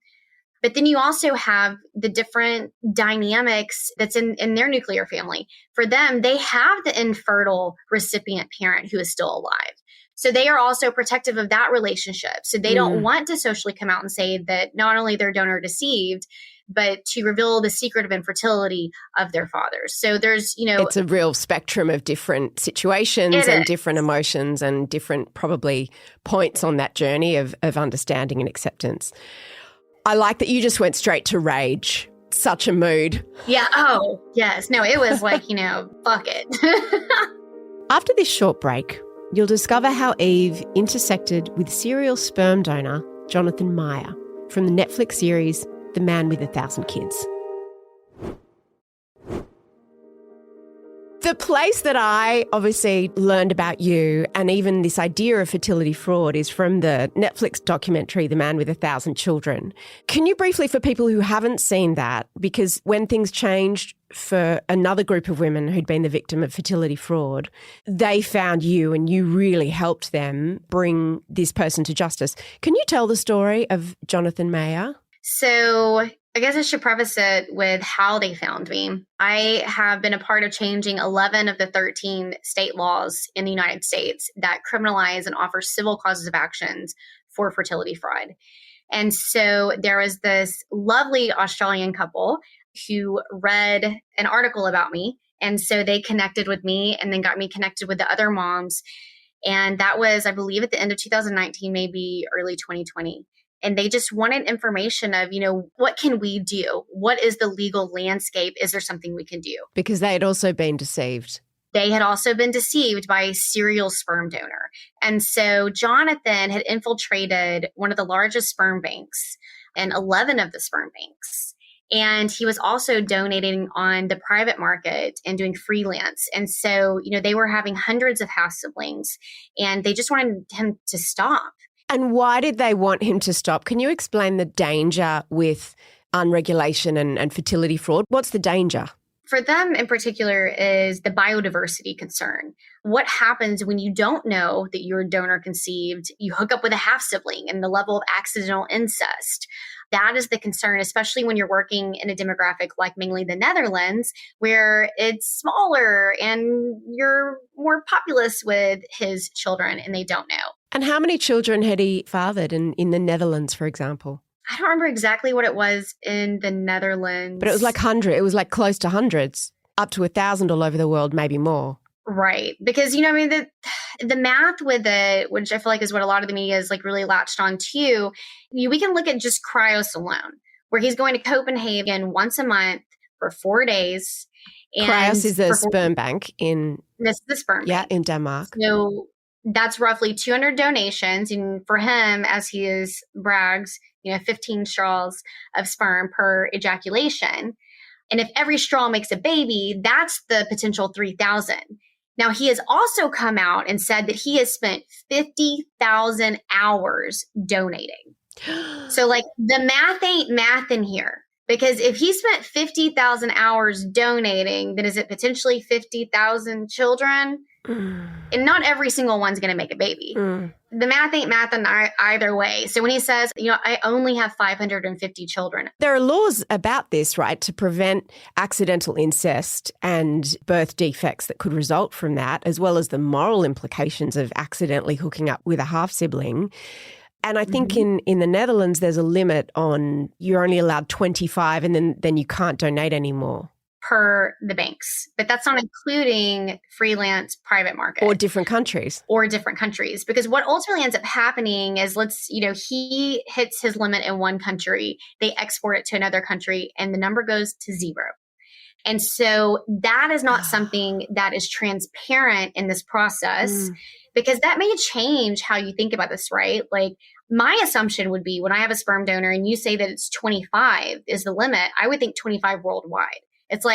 But then you also have the different dynamics that's in their nuclear family. For them, they have the infertile recipient parent who is still alive. So they are also protective of that relationship. So they don't want to socially come out and say that not only their donor deceived, but to reveal the secret of infertility of their fathers. So there's, you know, it's a real spectrum of different situations and different emotions and different probably points on that journey of understanding and acceptance. I like that you just went straight to rage. Such a mood. Yeah. Oh, yes. No, it was like, you know, fuck it. After this short break, you'll discover how Eve intersected with serial sperm donor Jonathan Meyer from the Netflix series The Man with 1,000 Kids. The place that I obviously learned about you and even this idea of fertility fraud is from the Netflix documentary, The Man with 1,000 Children. Can you briefly, for people who haven't seen that, because when things changed for another group of women who'd been the victim of fertility fraud, they found you and you really helped them bring this person to justice. Can you tell the story of Jonathan Mayer? So I guess I should preface it with how they found me. I have been a part of changing 11 of the 13 state laws in the United States that criminalize and offer civil causes of actions for fertility fraud. And so there was this lovely Australian couple who read an article about me. And so they connected with me and then got me connected with the other moms. And that was, I believe, at the end of 2019, maybe early 2020. And they just wanted information of, what can we do? What is the legal landscape? Is there something we can do? Because they had also been deceived. They had also been deceived by a serial sperm donor. And so Jonathan had infiltrated one of the largest sperm banks and 11 of the sperm banks. And he was also donating on the private market and doing freelance. And so, they were having hundreds of half siblings and they just wanted him to stop. And why did they want him to stop? Can you explain the danger with unregulation and fertility fraud? What's the danger? For them in particular is the biodiversity concern. What happens when you don't know that you're donor conceived, you hook up with a half sibling and the level of accidental incest? That is the concern, especially when you're working in a demographic like mainly the Netherlands, where it's smaller and you're more populous with his children and they don't know. And how many children had he fathered in the Netherlands, for example? I don't remember exactly what it was in the Netherlands. But it was like 100. It was like close to hundreds, up to 1,000 all over the world, maybe more. Right. Because, the math with it, which I feel like is what a lot of the media is like really latched on to, we can look at just Cryos alone, where he's going to Copenhagen once a month for 4 days. And Cryos is a sperm bank in... This is the sperm Yeah, bank. in Denmark. So that's roughly 200 donations. And for him, as he brags, 15 straws of sperm per ejaculation. And if every straw makes a baby, that's the potential 3,000. Now, he has also come out and said that he has spent 50,000 hours donating. So the math ain't math in here. Because if he spent 50,000 hours donating, then is it potentially 50,000 children? And not every single one's going to make a baby. The math ain't math in either way. So when he says, I only have 550 children. There are laws about this, right, to prevent accidental incest and birth defects that could result from that, as well as the moral implications of accidentally hooking up with a half-sibling. And I think in the Netherlands, there's a limit on you're only allowed 25 and then you can't donate anymore. Per the banks. But that's not including freelance private market. Or different countries. Because what ultimately ends up happening is he hits his limit in one country, they export it to another country, and the number goes to 0. And so that is not something that is transparent in this process because that may change how you think about this, right? My assumption would be when I have a sperm donor and you say that it's 25 is the limit, I would think 25 worldwide. It's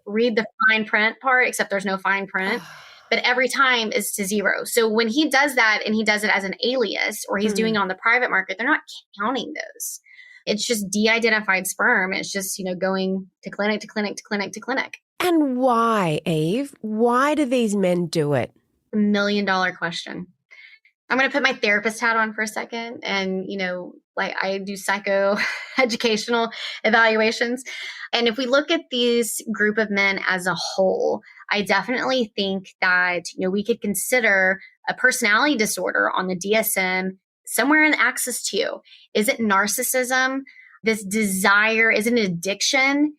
read the fine print part, except there's no fine print. But every time is to 0. So when he does that and he does it as an alias or he's doing it on the private market, they're not counting those. It's just de-identified sperm. It's just, going to clinic to clinic to clinic to clinic. And why, Eve? Why do these men do it? $1 million question. I'm going to put my therapist hat on for a second. And, I do psychoeducational evaluations. And if we look at these group of men as a whole, I definitely think that, we could consider a personality disorder on the DSM somewhere in Axis 2. Is it narcissism? This desire? Is it an addiction?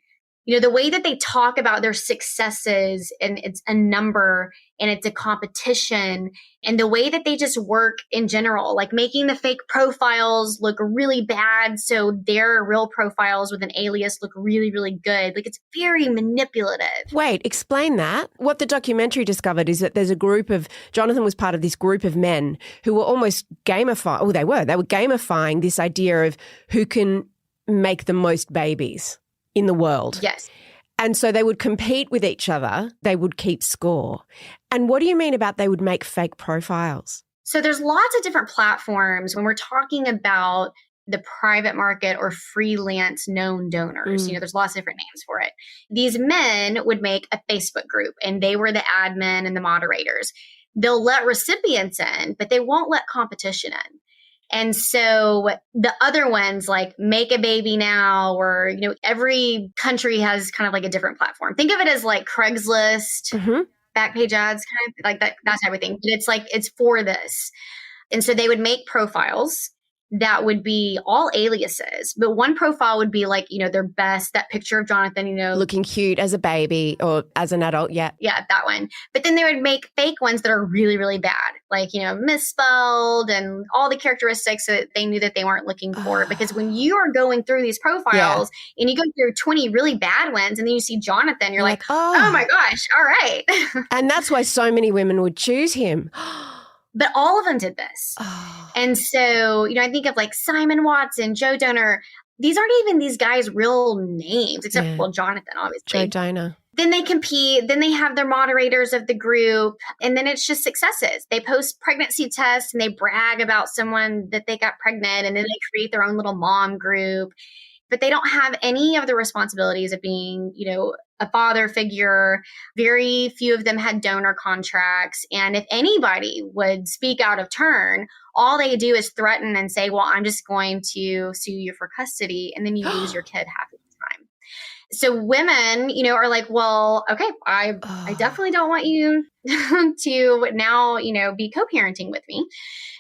The way that they talk about their successes and it's a number and it's a competition and the way that they just work in general, making the fake profiles look really bad. So their real profiles with an alias look really, really good. It's very manipulative. Wait, explain that. What the documentary discovered is that there's a group of, Jonathan was part of this group of men who were almost gamifying, they were gamifying this idea of who can make the most babies in the world. Yes. And so they would compete with each other. They would keep score. And what do you mean about they would make fake profiles? So there's lots of different platforms when we're talking about the private market or freelance known donors. There's lots of different names for it. These men would make a Facebook group and they were the admin and the moderators. They'll let recipients in, but they won't let competition in. And so the other ones like Make a Baby Now, or, every country has kind of like a different platform. Think of it as like Craigslist, Backpage ads, kind of like that type of thing. But it's like, it's for this. And so they would make profiles that would be all aliases, but one profile would be like, their best, that picture of Jonathan, looking cute as a baby or as an adult. Yeah, that one. But then they would make fake ones that are really, really bad, like, misspelled and all the characteristics that they knew that they weren't looking for. Because when you are going through these profiles and you go through 20 really bad ones and then you see Jonathan, you're like, oh my gosh, all right. And that's why so many women would choose him. But all of them did this. And so, I think of like Simon Watson, Joe Donor. These aren't even these guys' real names, except, Jonathan, obviously. Joe Donor. Then they compete. Then they have their moderators of the group. And then it's just successes. They post pregnancy tests and they brag about someone that they got pregnant. And then they create their own little mom group. But they don't have any of the responsibilities of being, a father figure. Very few of them had donor contracts. And if anybody would speak out of turn, all they do is threaten and say, well, I'm just going to sue you for custody. And then you lose your kid half of the time. So women, are like, well, okay, I definitely don't want you to now, be co-parenting with me.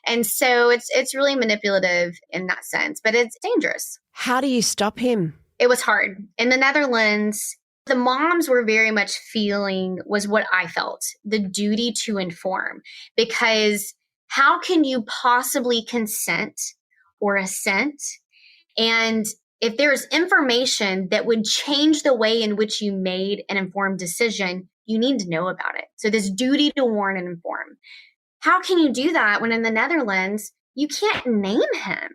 And so it's really manipulative in that sense, but it's dangerous. How do you stop him? It was hard. In the Netherlands, the moms were very much feeling was what I felt, the duty to inform, because how can you possibly consent or assent? And if there's information that would change the way in which you made an informed decision, you need to know about it. So this duty to warn and inform. How can you do that when in the Netherlands, you can't name him?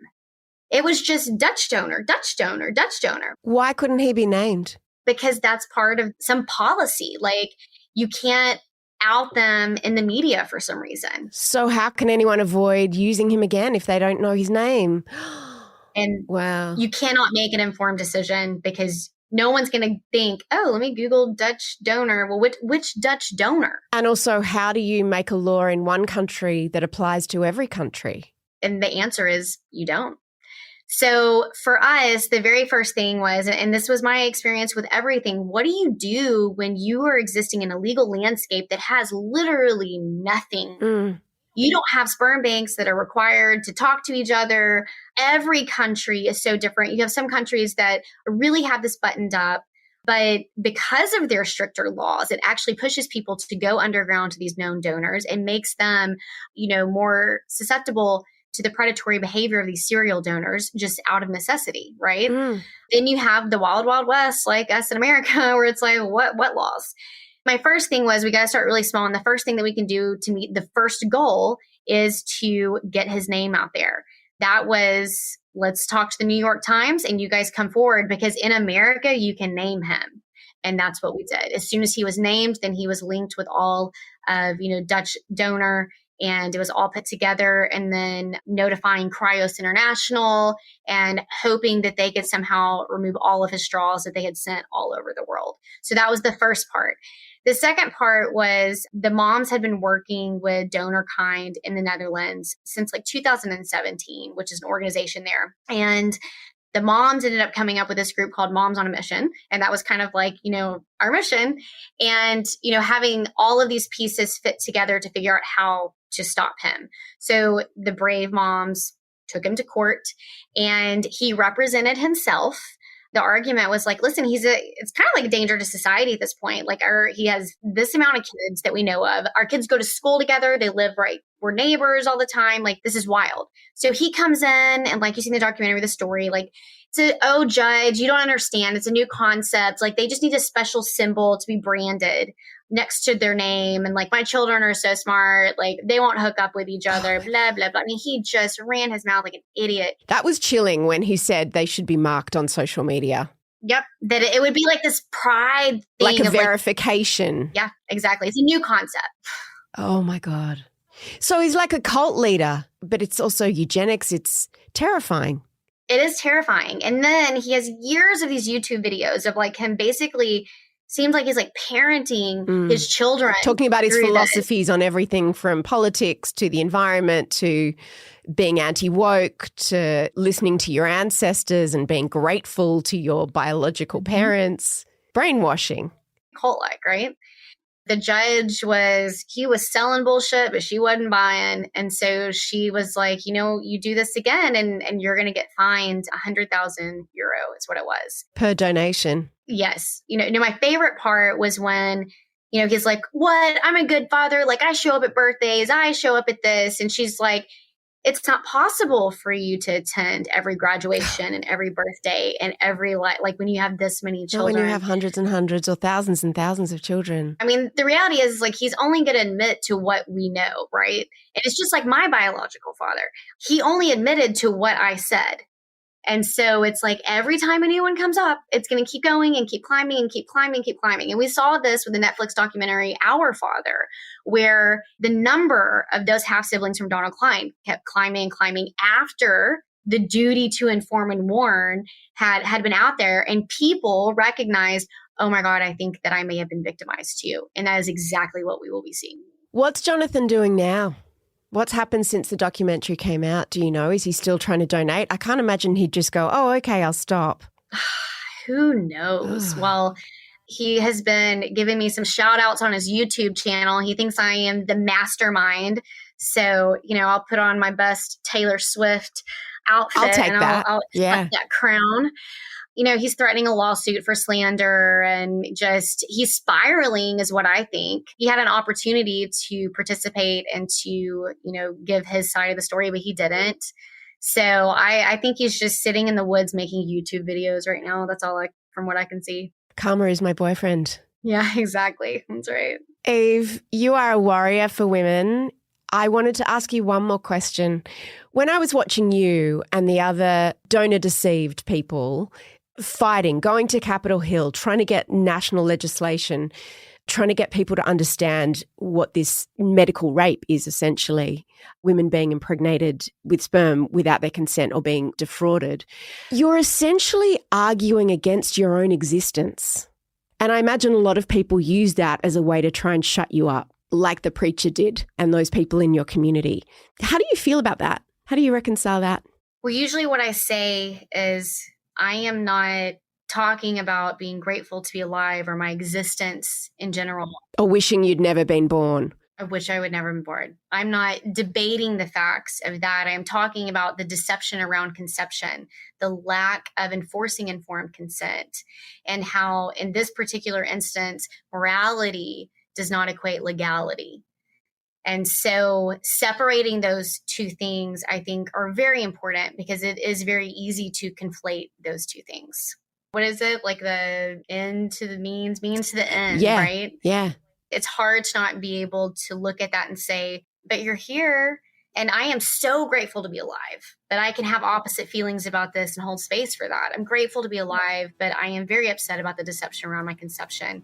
It was just Dutch donor, Dutch donor, Dutch donor. Why couldn't he be named? Because that's part of some policy. Like you can't out them in the media for some reason. So how can anyone avoid using him again if they don't know his name? And wow, you cannot make an informed decision because no one's going to think, oh, let me Google Dutch donor. Well, which Dutch donor? And also, how do you make a law in one country that applies to every country? And the answer is you don't. So for us, the very first thing was, and this was my experience with everything, what do you do when you are existing in a legal landscape that has literally nothing? You don't have sperm banks that are required to talk to each other. Every country is so different. You have some countries that really have this buttoned up, but because of their stricter laws, it actually pushes people to go underground to these known donors and makes them, more susceptible to the predatory behavior of these serial donors just out of necessity, right? Then you have the wild, wild west, like us in America, where it's like, what laws? My first thing was we got to start really small. And the first thing that we can do to meet the first goal is to get his name out there. That was, let's talk to the New York Times and you guys come forward because in America, you can name him. And that's what we did. As soon as he was named, then he was linked with all of, Dutch donor. And it was all put together and then notifying Cryos International and hoping that they could somehow remove all of his straws that they had sent all over the world. So that was the first part. The second part was the moms had been working with Donor Kind in the Netherlands since like 2017, which is an organization there. And the moms ended up coming up with this group called Moms on a Mission. And that was kind of like, our mission. And, having all of these pieces fit together to figure out how to stop him. So the brave moms took him to court and he represented himself. The argument was like, listen, it's kind of like a danger to society at this point. Like he has this amount of kids that we know of. Our kids go to school together. They live we're neighbors all the time. Like this is wild. So he comes in and like you see in the documentary, the story, like, oh, judge, you don't understand. It's a new concept. Like they just need a special symbol to be branded next to their name. And like, my children are so smart. Like they won't hook up with each other, blah, blah, blah. I mean, he just ran his mouth like an idiot. That was chilling when he said they should be marked on social media. Yep. That it would be like this pride thing. Like a verification. Yeah, exactly. It's a new concept. Oh, my God. So he's like a cult leader, but it's also eugenics. It's terrifying. It is terrifying. And then he has years of these YouTube videos of like him basically seems like he's like parenting his children. Talking about his philosophies on everything from politics to the environment to being anti-woke to listening to your ancestors and being grateful to your biological parents. Brainwashing. Cult-like, right? The judge was selling bullshit, but she wasn't buying. And so she was like, you do this again and you're going to get fined 100,000 euro is what it was. Per donation. Yes. My favorite part was when, he's like, what? I'm a good father. Like I show up at birthdays. I show up at this. And she's like, it's not possible for you to attend every graduation and every birthday and every like when you have this many children. When you have hundreds and hundreds or thousands and thousands of children. I mean, the reality is like he's only going to admit to what we know, right? And it's just like my biological father. He only admitted to what I said. And so it's like every time a new one comes up, it's going to keep going and keep climbing and keep climbing and keep climbing. And we saw this with the Netflix documentary, Our Father, where the number of those half siblings from Donald Klein kept climbing and climbing after the duty to inform and warn had been out there. And people recognized, oh my God, I think that I may have been victimized too. And that is exactly what we will be seeing. What's Jonathan doing now? What's happened since the documentary came out? Do you know? Is he still trying to donate? I can't imagine he'd just go, oh, okay, I'll stop. Who knows? Well, he has been giving me some shout outs on his YouTube channel. He thinks I am the mastermind. So, I'll put on my best Taylor Swift outfit. I'll take that. I'll accept that crown. He's threatening a lawsuit for slander and he's spiraling is what I think. He had an opportunity to participate and to, give his side of the story, but he didn't. So I think he's just sitting in the woods making YouTube videos right now. That's all from what I can see. Karma is my boyfriend. Yeah, exactly. That's right. Eve, you are a warrior for women. I wanted to ask you one more question. When I was watching you and the other donor-deceived people fighting, going to Capitol Hill, trying to get national legislation, trying to get people to understand what this medical rape is essentially, women being impregnated with sperm without their consent or being defrauded, you're essentially arguing against your own existence. And I imagine a lot of people use that as a way to try and shut you up, like the preacher did and those people in your community. How do you feel about that? How do you reconcile that? Well, usually what I say is I am not talking about being grateful to be alive or my existence in general. Or wishing you'd never been born. I wish I would never been born. I'm not debating the facts of that. I'm talking about the deception around conception, the lack of enforcing informed consent, and how in this particular instance, morality does not equate legality. And so separating those two things, I think, are very important because it is very easy to conflate those two things. What is it? Like the end to the means to the end, right? Yeah. It's hard to not be able to look at that and say, but you're here. And I am so grateful to be alive, but I can have opposite feelings about this and hold space for that. I'm grateful to be alive, but I am very upset about the deception around my conception.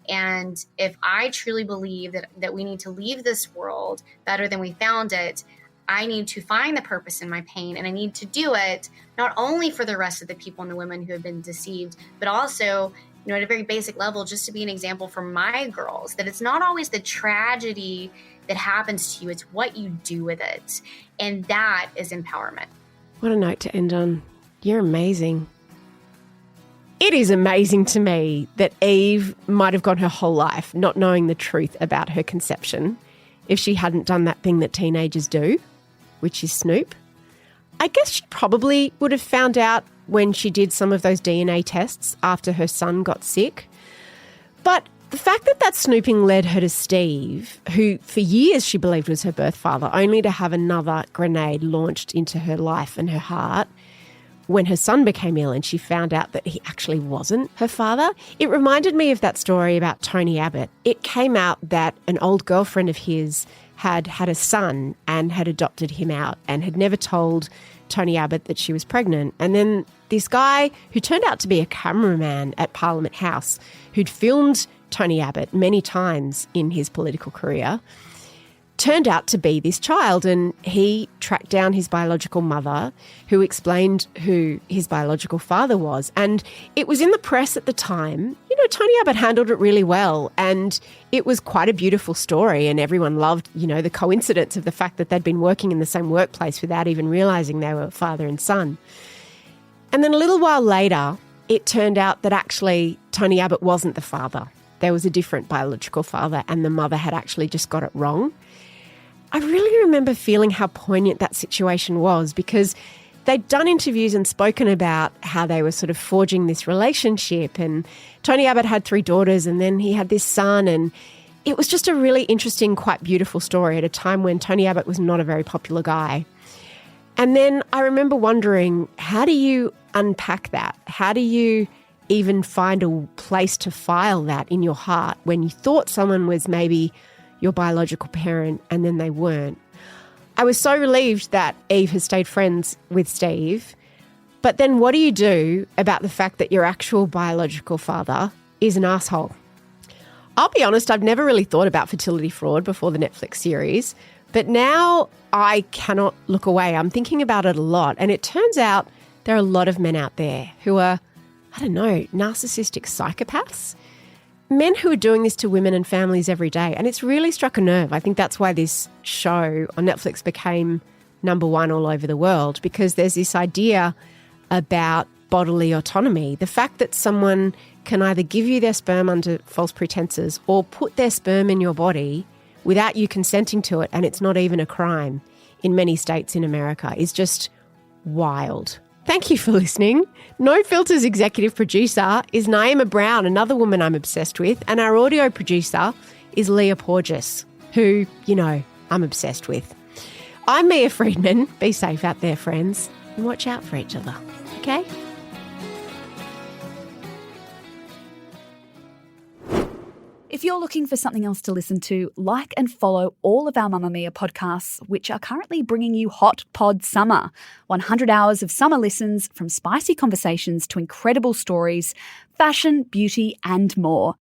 And if I truly believe that we need to leave this world better than we found it, I need to find the purpose in my pain. And I need to do it not only for the rest of the people and the women who have been deceived, but also, at a very basic level, just to be an example for my girls, that it's not always the tragedy that happens to you. It's what you do with it. And that is empowerment. What a note to end on. You're amazing. It is amazing to me that Eve might have gone her whole life not knowing the truth about her conception if she hadn't done that thing that teenagers do, which is snoop. I guess she probably would have found out when she did some of those DNA tests after her son got sick. But the fact that snooping led her to Steve, who for years she believed was her birth father, only to have another grenade launched into her life and her heart when her son became ill and she found out that he actually wasn't her father, it reminded me of that story about Tony Abbott. It came out that an old girlfriend of his had had a son and had adopted him out and had never told Tony Abbott that she was pregnant. And then this guy who turned out to be a cameraman at Parliament House, who'd filmed Tony Abbott many times in his political career, turned out to be this child. And he tracked down his biological mother, who explained who his biological father was. And it was in the press at the time. You know, Tony Abbott handled it really well. And it was quite a beautiful story. And everyone loved, you know, the coincidence of the fact that they'd been working in the same workplace without even realising they were father and son. And then a little while later, it turned out that actually Tony Abbott wasn't the father. There was a different biological father, and the mother had actually just got it wrong. I really remember feeling how poignant that situation was, because they'd done interviews and spoken about how they were sort of forging this relationship, and Tony Abbott had 3 daughters and then he had this son, and it was just a really interesting, quite beautiful story at a time when Tony Abbott was not a very popular guy. And then I remember wondering, how do you unpack that? How do you even find a place to file that in your heart when you thought someone was maybe your biological parent and then they weren't? I was so relieved that Eve has stayed friends with Steve. But then what do you do about the fact that your actual biological father is an asshole? I'll be honest, I've never really thought about fertility fraud before the Netflix series, but now I cannot look away. I'm thinking about it a lot, and it turns out there are a lot of men out there who are, I don't know, narcissistic psychopaths. Men who are doing this to women and families every day. And it's really struck a nerve. I think that's why this show on Netflix became #1 all over the world, because there's this idea about bodily autonomy. The fact that someone can either give you their sperm under false pretenses or put their sperm in your body without you consenting to it, and it's not even a crime in many states in America, is just wild. Thank you for listening. No Filter's executive producer is Naima Brown, another woman I'm obsessed with, and our audio producer is Leah Porges, who, you know, I'm obsessed with. I'm Mia Freedman. Be safe out there, friends, and watch out for each other, okay? If you're looking for something else to listen to, like and follow all of our Mamma Mia podcasts, which are currently bringing you Hot Pod Summer. 100 hours of summer listens, from spicy conversations to incredible stories, fashion, beauty, and more.